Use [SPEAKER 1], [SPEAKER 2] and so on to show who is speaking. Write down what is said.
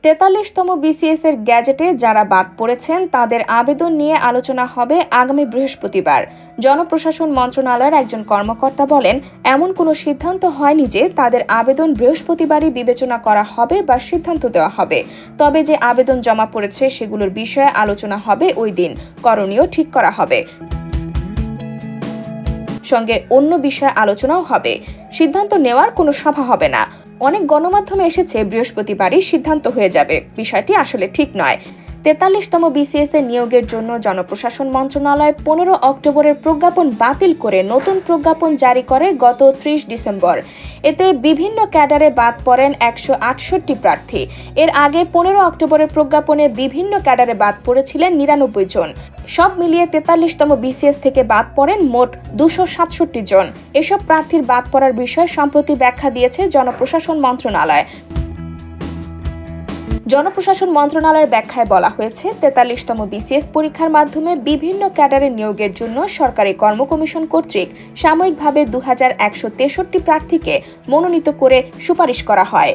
[SPEAKER 1] 43তম BCS এর গ্যাজেটে যারা বাদ পড়েছেন তাদের আবেদন নিয়ে আলোচনা হবে আগামী বৃহস্পতিবার। জনপ্রশাসন মন্ত্রণালয়ের একজন কর্মকর্তা বলেন, এমন কোনো সিদ্ধান্ত হয়নি যে তাদের আবেদন বৃহস্পতিবারই বিবেচনা করা হবে বা সিদ্ধান্ত দেওয়া হবে। তবে যে আবেদন জমা পড়েছে সেগুলোর বিষয়ে আলোচনা হবে ওই দিন, করণীয় ঠিক করা হবে। সঙ্গে অন্য বিষয়ে আলোচনাও হবে। সিদ্ধান্ত নেওয়ার কোনো সভা হবে না। অনেক গণমাধ্যমে এসেছে বৃহস্পতিবারই সিদ্ধান্ত হয়ে যাবে, বিষয়টি আসলে ঠিক নয়। 43তম বিসিএস এর নিয়োগের জন্য জনপ্রশাসন মন্ত্রণালয় 15 অক্টোবরের প্রজ্ঞাপন বাতিল করে নতুন প্রজ্ঞাপন জারি করে গত 30 ডিসেম্বর। এতে বিভিন্ন ক্যাডারে বাদ পড়েন 168 প্রার্থী। এর আগে 15 অক্টোবরের প্রজ্ঞাপনে বিভিন্ন ক্যাডারে বাদ পড়েছিলেন 99 জন। সব মিলিয়ে 43তম বিসিএস থেকে বাদ পড়েন মোট 267 জন। এসব প্রার্থীর বাদ পড়ার বিষয়ে সম্প্রতি ব্যাখ্যা দিয়েছে জনপ্রশাসন মন্ত্রণালয়। জনপ্রশাসন মন্ত্রণালয়ের ব্যাখ্যায় বলা হয়েছে, 43তম বিসিএস পরীক্ষার মাধ্যমে বিভিন্ন ক্যাডারে নিয়োগের জন্য সরকারি কর্ম কমিশন কর্তৃক সাময়িকভাবে 2163 প্রার্থীকে মনোনীত করে সুপারিশ করা হয়।